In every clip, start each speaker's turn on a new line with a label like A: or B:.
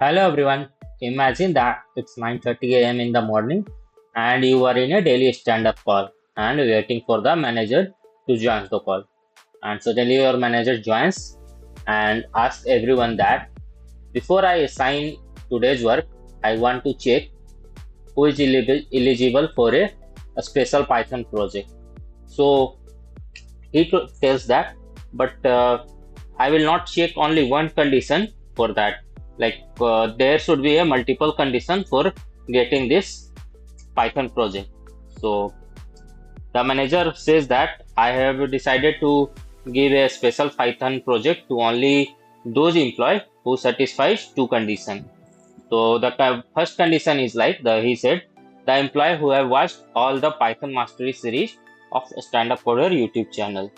A: Hello everyone. Imagine that it's 9:30 a.m. in the morning and you are in a daily stand-up call and waiting for the manager to join the call. And suddenly your manager joins and asks everyone that before I assign today's work, I want to check who is eligible for a special Python project. So he tells that, but I will not check only one condition for that. There should be a multiple condition for getting this Python project. So the manager says that I have decided to give a special Python project to only those employee who satisfies two conditions. So the first condition is he said the employee who have watched all the Python mastery series of Stand Up Coder YouTube channel,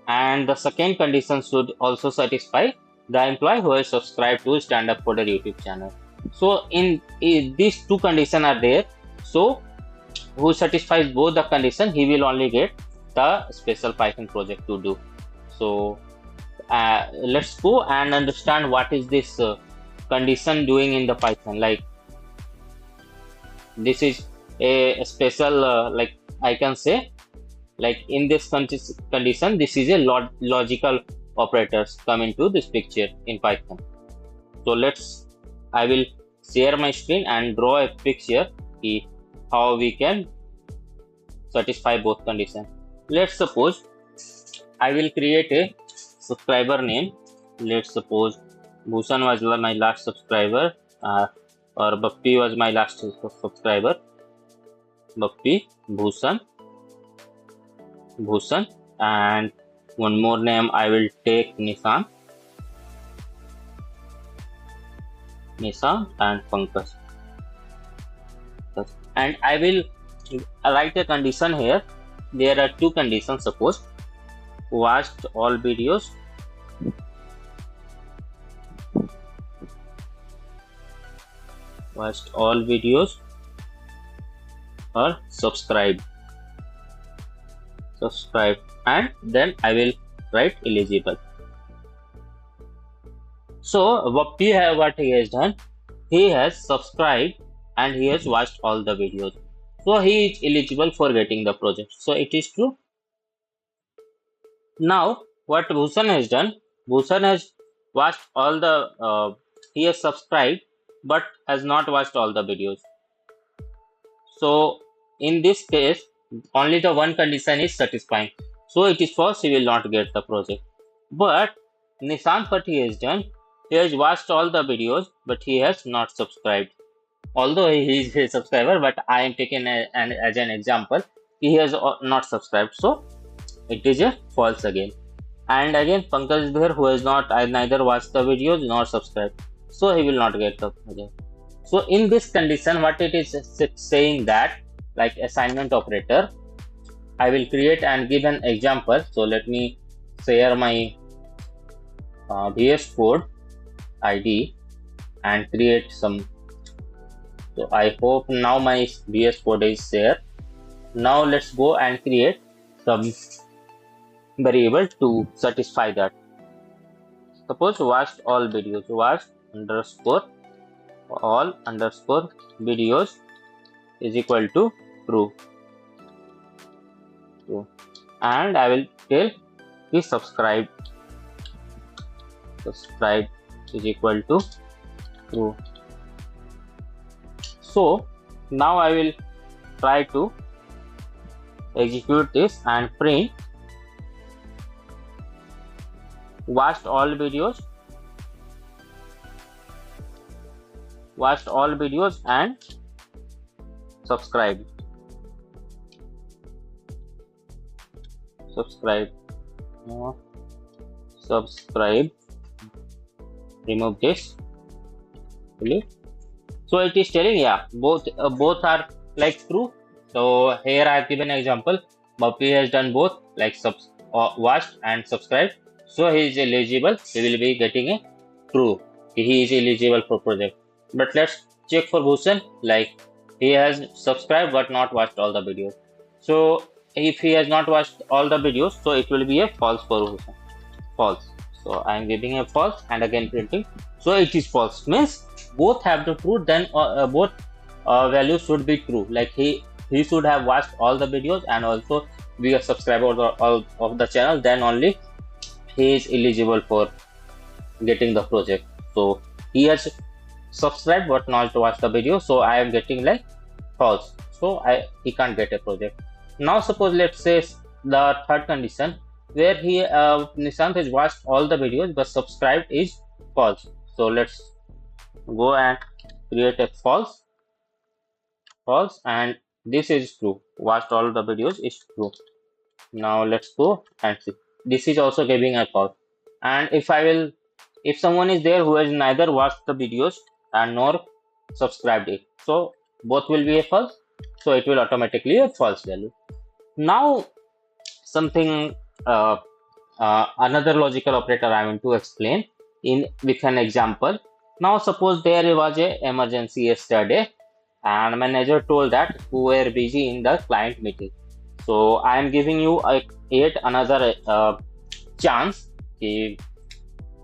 A: and the second condition should also satisfy the employee who has subscribed to Stand Up Coder YouTube channel. So in these two conditions are there. So who satisfies both the condition, he will only get the special Python project to do. So let's go and understand what is this condition doing in the Python. This is a special I can say, in this condition, this is a logical operators come into this picture in Python. So I will share my screen and draw a picture how we can satisfy both conditions. Let's suppose I will create a subscriber name. Let's suppose Bhushan was my last subscriber, or Bappi was my last subscriber. Bappi, Bhushan, and one more name I will take Nissan and Pankaj. And I will write a condition here. There are two conditions. Suppose watched all videos, or subscribe, and then I will write eligible. So what he has done, he has subscribed and he has watched all the videos, so he is eligible for getting the project. So it is true. Now what Bhushan has done, Bhushan has watched all the he has subscribed but has not watched all the videos. So in this case only the one condition is satisfying, so it is false, he will not get the project. But Nishant, what he has done, he has watched all the videos but he has not subscribed, although he is a subscriber, but I am taking as an example, he has not subscribed, so it is a false again. And again Pankaj is there who has not neither watched the videos nor subscribed, so he will not get the project. So in this condition what it is saying that, like assignment operator, I will create and give an example. So let me share my VS Code ID and create some. So I hope now my VS Code is there. Now let's go and create some variable to satisfy that. Suppose watched all videos, watched underscore all underscore videos is equal to true. And I will tell the subscribe is equal to true. So now I will try to execute this and print watched all videos and subscribe. Remove this. So it is telling, yeah, both are like true. So here I have given an example. Bappi has done both, like watched and subscribed, so he is eligible. He will be getting a true. He is eligible for project. But let's check for Bhushan. Like he has subscribed but not watched all the videos. So if he has not watched all the videos, so it will be a false for Bhushan. False. So I am giving a false and again printing. So it is false. Means both have the truth. Then both values should be true. Like he should have watched all the videos and also be a subscriber of the channel. Then only he is eligible for getting the project. So he has subscribed but not watched the video. So I am getting like false. So he can't get a project. Now suppose let's say the third condition where Nishant has watched all the videos but subscribed is false. So let's go and create a false, and this is true. Watched all the videos is true. Now let's go and see. This is also giving a false. And if someone is there who has neither watched the videos and nor subscribed it, so both will be a false. So it will automatically a false value. Now something another logical operator I want to explain with an example. Now suppose there was a emergency yesterday and manager told that we were busy in the client meeting. So I am giving you yet another chance.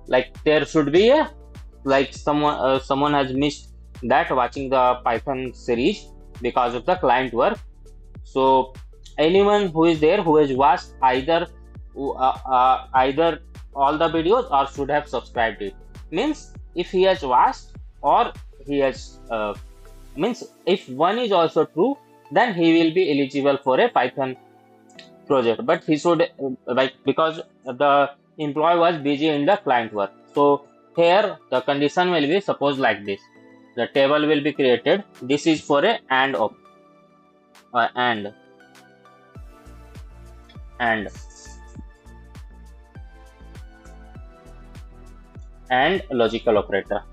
A: Like there should be a someone has missed that watching the Python series because of the client work. So anyone who is there who has watched either all the videos or should have subscribed it, means if he has watched or he has means if one is also true, then he will be eligible for a Python project, but he should because the employee was busy in the client work. So here the condition will be suppose like this. The table will be created. This is for a and logical operator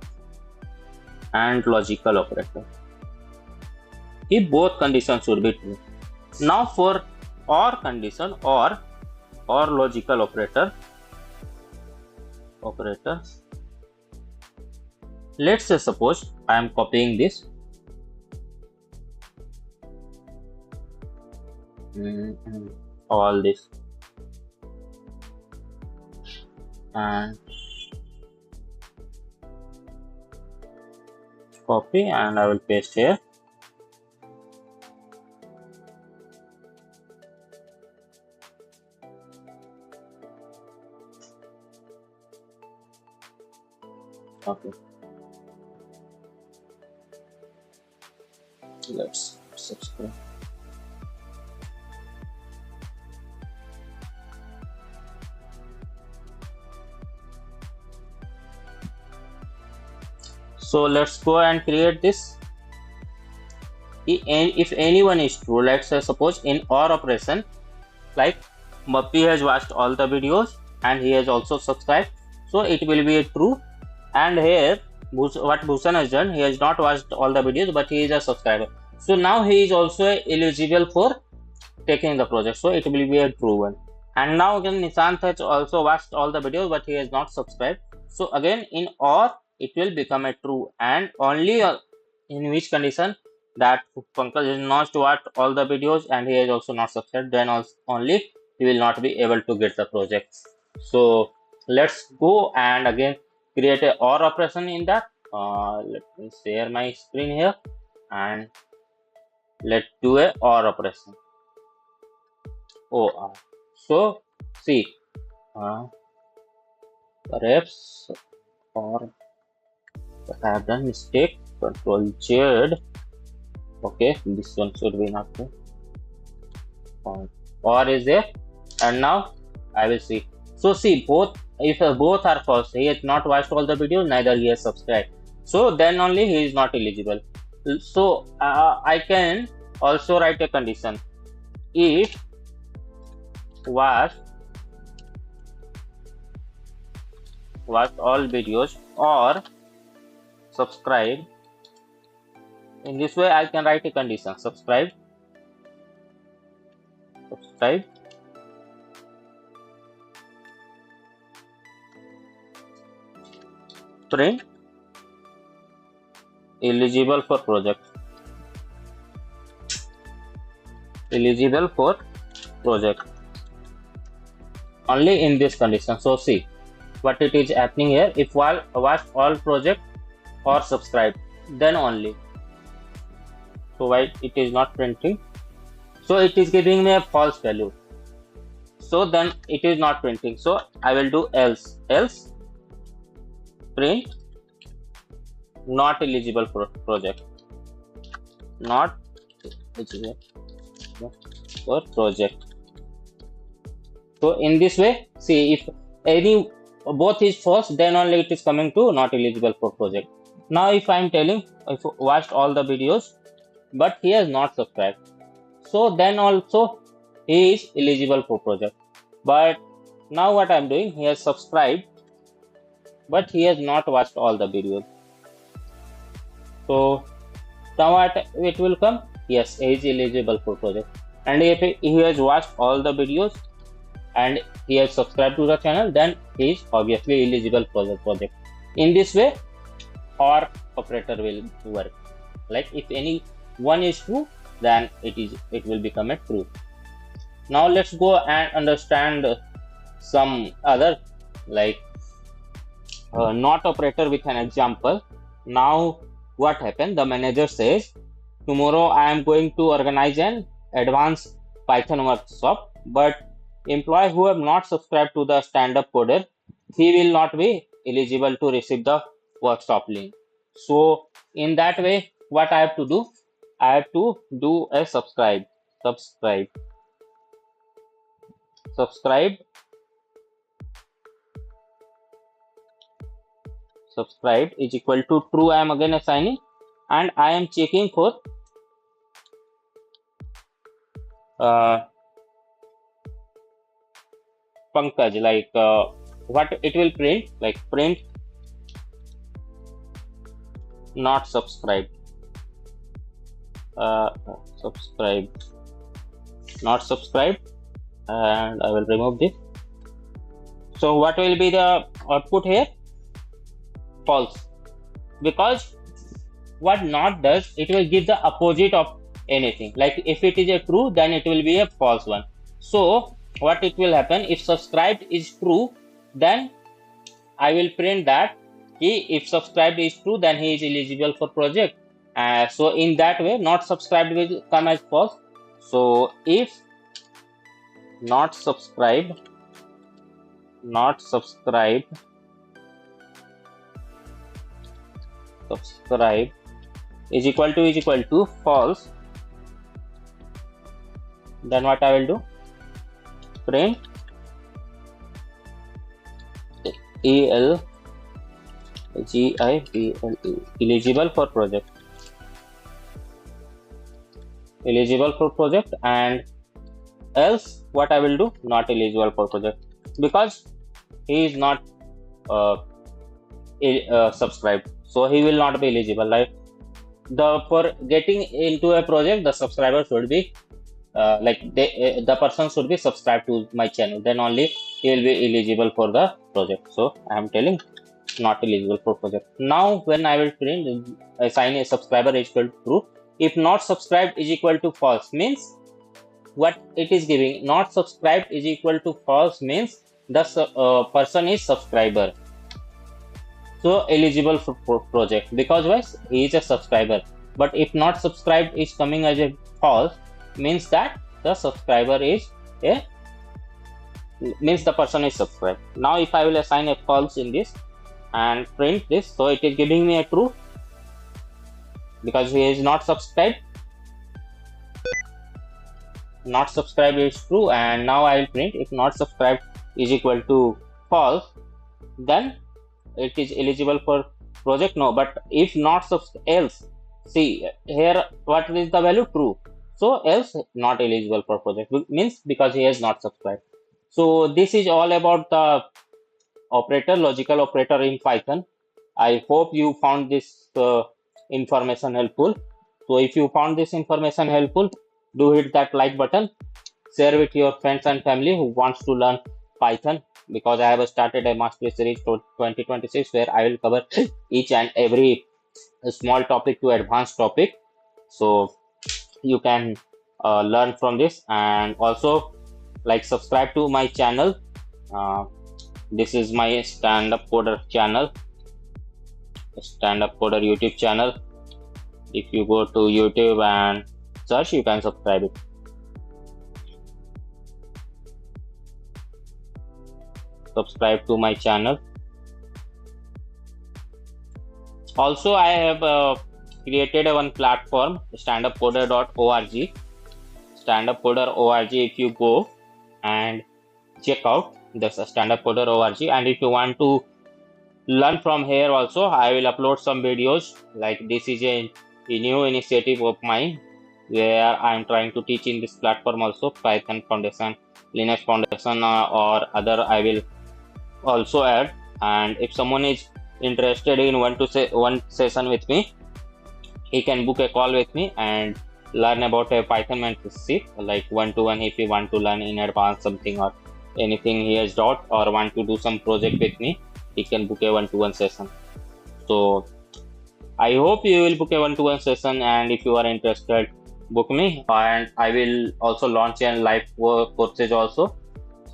A: if both conditions should be true. Now for or condition or logical operator, let's say suppose I am copying this all this and copy and I will paste here. Okay, let's subscribe. So let's go and create this. If anyone is true, let's say suppose in OR operation, like Mappi has watched all the videos and he has also subscribed, so it will be a true. And here what Bhushan has done, he has not watched all the videos but he is a subscriber, so now he is also eligible for taking the project, so it will be a true one. And now again Nishant has also watched all the videos but he has not subscribed, so again in OR it will become a true. And only in which condition, that Pankaj has not watched all the videos and he has also not subscribed, then only he will not be able to get the project. So let's go and again create a OR operation in that. Let me share my screen here and let's do a OR operation. OR. So see, perhaps or I have done mistake. Control Z. Okay, this one should be not there. Or is there? And now I will see. So see, if both are false, he has not watched all the videos, neither he has subscribed. So then only he is not eligible. So I can also write a condition. If watched all videos or subscribe, in this way I can write a condition. Subscribe print eligible for project. Only in this condition. So see, what it is happening here. If watched all project or subscribed, then only. So why it is not printing? So it is giving me a false value. So then it is not printing. So I will do else. Else print not eligible for project. Not eligible for project. So in this way, see, if any both is false, then only it is coming to not eligible for project. Now if I am telling, if watched all the videos but he has not subscribed, so then also he is eligible for project. But now what I am doing, he has subscribed but he has not watched all the videos. So now what it will come, yes, he is eligible for project. And if he has watched all the videos and he has subscribed to the channel, then he is obviously eligible for the project. In this way, OR operator will work. Like if any one is true, then it will become a true. Now let's go and understand some other, like not operator with an example. Now what happened? The manager says, tomorrow I am going to organize an advanced Python workshop, but employee who have not subscribed to the Standup coder, he will not be eligible to receive the workshop link. So in that way, what I have to do? I have to do a subscribe is equal to true. I am again assigning, and I am checking for Pankaj, like what it will print, like print not subscribed, not subscribed, and I will remove this. So what will be the output here? False, because what not does, it will give the opposite of anything. Like if it is a true, then it will be a false one. So what it will happen, if subscribed is true, then I will print that if subscribed is true, then he is eligible for project. So in that way, not subscribed will come as false. So if not subscribed is equal to false, then what I will do? Print eligible for project, and else what I will do? Not eligible for project, because he is not subscribed, so he will not be eligible. Like for getting into a project, the subscriber should be the person should be subscribed to my channel, then only he will be eligible for the project. So I am telling not eligible for project. Now when I will print assign a subscriber is equal to true, if not subscribed is equal to false, means what it is giving, not subscribed is equal to false means the person is subscriber, so eligible for project, because why? He is a subscriber. But if not subscribed is coming as a false, means that the subscriber is means the person is subscribed. Now if I will assign a false in this and print this, so it is giving me a true because he is not subscribed. Not subscribed is true, and now I will print if not subscribed is equal to false, then it is eligible for project. No, but if not else, see here what is the value? True. So else not eligible for project means because he has not subscribed. So this is all about the operator, logical operator in Python. I hope you found this information helpful. So if you found this information helpful, do hit that like button, share with your friends and family who wants to learn Python, because I have started a mastery series for 2026 where I will cover each and every small topic to advanced topic. So you can learn from this, and also like subscribe to my channel This is my Stand-Up Coder channel, Stand-Up Coder YouTube channel. If you go to YouTube and search, you can subscribe it. Subscribe to my channel. Also, I have created one platform, standupcoder.org. Standupcoder.org. If you go and check out the standupcoder.org, and if you want to learn from here also, I will upload some videos. Like this is a new initiative of mine where I am trying to teach in this platform also, Python Foundation, Linux Foundation, or other I will also add. And if someone is interested in one session with me, he can book a call with me and learn about a Python mentorship, like one-to-one. If you want to learn in advance something or anything he has taught, or want to do some project with me, he can book a one-to-one session. So I hope you will book a one-to-one session, and if you are interested, book me, and I will also launch a live courses also.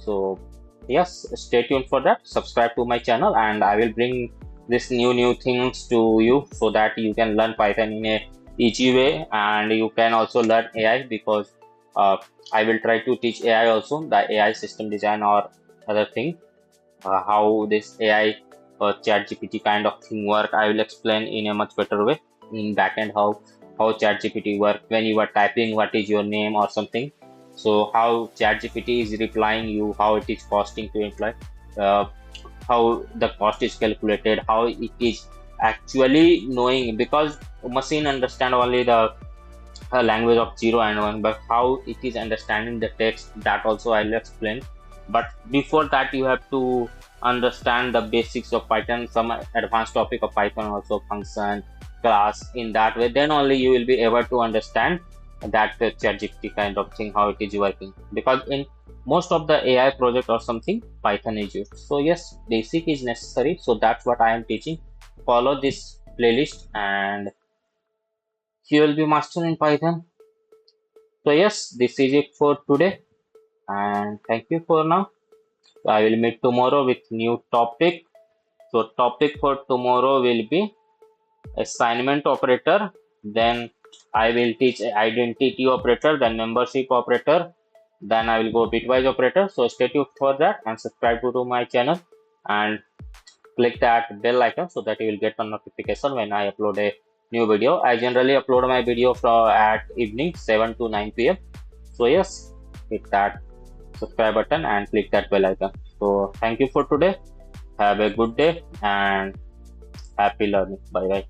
A: So yes, stay tuned for that. Subscribe to my channel, and I will bring this new things to you so that you can learn Python in a easy way, and you can also learn AI, because I will try to teach AI also, the AI system design or other thing, how this AI ChatGPT kind of thing work. I will explain in a much better way in backend how ChatGPT work when you are typing what is your name or something. So how ChatGPT is replying you, how it is costing to employ, how the cost is calculated, how it is actually knowing, because machine understand only the language of 0 and 1, but how it is understanding the text, that also I'll explain. But before that, you have to understand the basics of Python, some advanced topic of Python also, function, class. In that way, then only you will be able to understand that ChatGPT kind of thing, how it is working, because in most of the AI project or something, Python is used. So yes, basic is necessary. So that's what I am teaching. Follow this playlist and you will be master in Python. So yes, this is it for today, and thank you for now. I will meet tomorrow with new topic. So topic for tomorrow will be assignment operator, then I will teach identity operator, then membership operator, then I will go bitwise operator. So stay tuned for that and subscribe to my channel and click that bell icon so that you will get a notification when I upload a new video. I generally upload my video at evening 7 to 9 p.m. So yes, hit that subscribe button and click that bell icon. So thank you for today. Have a good day and happy learning. Bye bye.